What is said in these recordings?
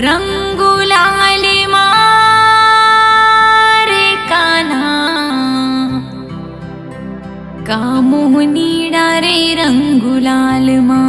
रंगुलाल मारे कान्हा कामोहनी डारे रंगुलाल मा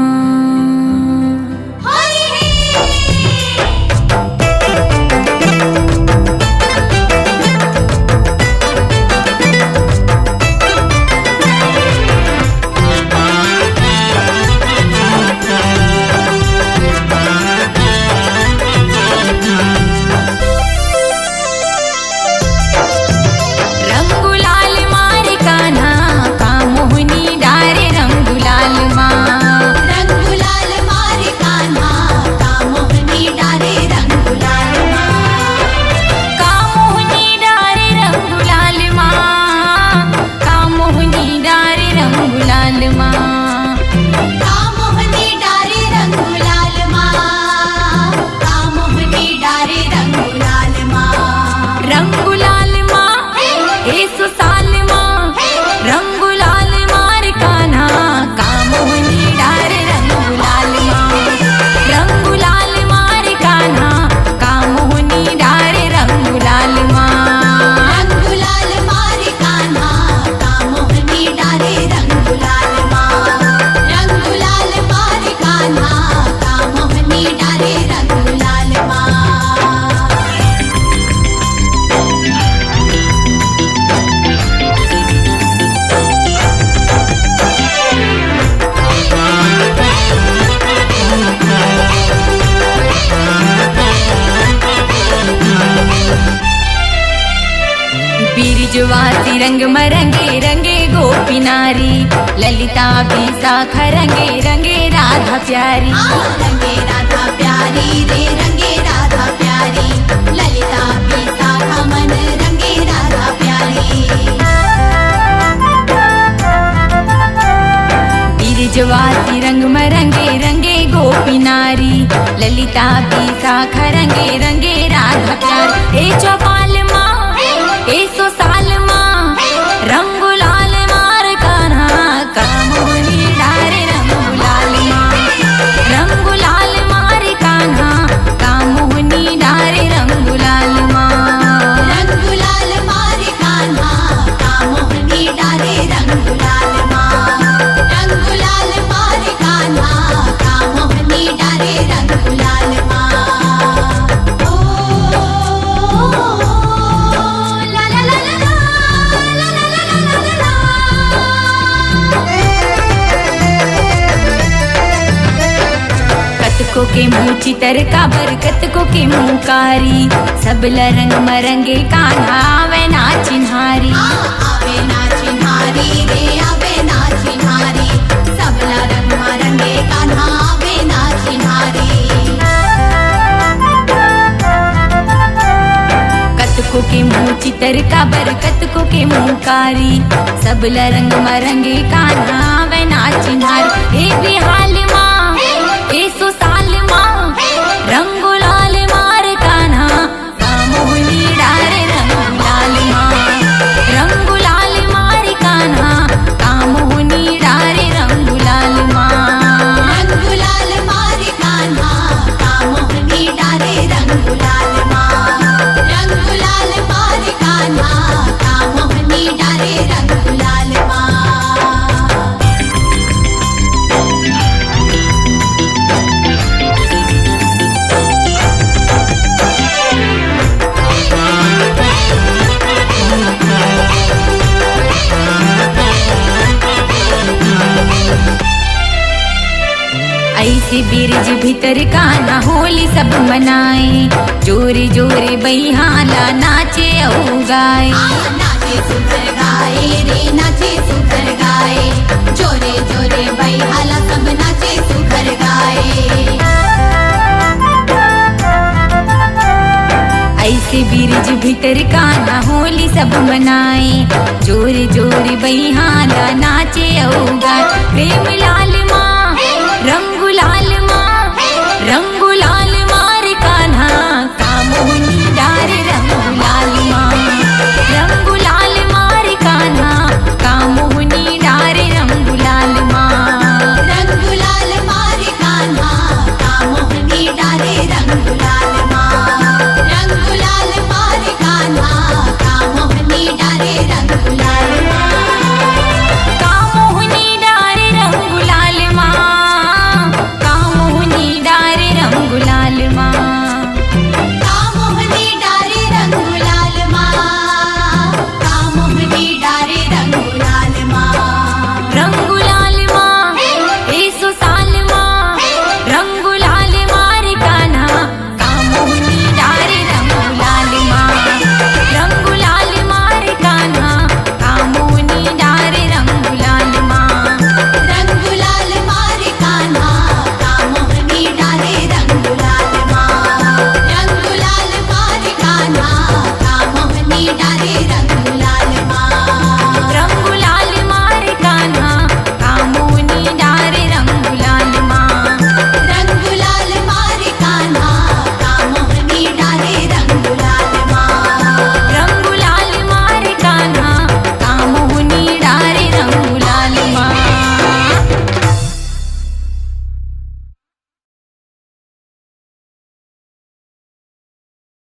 बिरजवासी रंग मरंगे रंगे गोपी नारी ललिता भी साखा रंगे रंगे राधा प्यारी रंगे राधा प्यारी रे रंगे राधा प्यारी ललिता भी साखा मन रंगे राधा प्यारी बिरजवासी रंग मरंगे रंगे गोपी नारी ललिता भी साखा रंगे रंगे राधा प्यारी ए चौपाल माँ ए सो साल माँ रंगुलाल मार कान्हा कामोहनी डारे रंगुलाल माँ रंगुलाल मार कान्हा कामोहनी डारे रंगुलाल माँ रंगुलाल मार कान्हा कामोहनी डारे रंगुलाल माँ रंगुलाल मार कान्हा कामोहनी डारे रंगुलाल माँ कतको के मुँह चितर का बरकत को के मुँह कारी सब रंग मरंगे कान्हा आवे ना चिन्हारी आवे ना चिन्हारी रे आवे ना चिन्हारी सबला रंग मरंगे कान्हा आवे ना चिन्हारी कतको के मुँह चितर का बरकत को के मुँह कारी सब रंग मरंगे कान्हा आवे ना चिन्हारी हे बिहाल माँ ए सो साल माँ रंगुलाल मार कान्हा कामोहनी डारे रंगुलाल माँ रंगुलाल मार कान्हा कामोहनी डारे रंगुलाल माँ रंगुलाल मार कान्हा कामोहनी डारे रंगुलाल माँ रंगुलाल मार कान्हा कामोहनी डारे रंगुलाल माँ ऐसे बिरज भीतर कान्हा होली सब मनाए जोरे जोरे बहिहाला नाचे औ गाए नाचे सुधर गाए रे नाचे सुधर गाए जोरे जोरे बैहाला सब नाचे सुधर गाए ऐसे बिरज भीतर कान्हा होली सब मनाए जोरे जोरे बहिहाला नाचे औ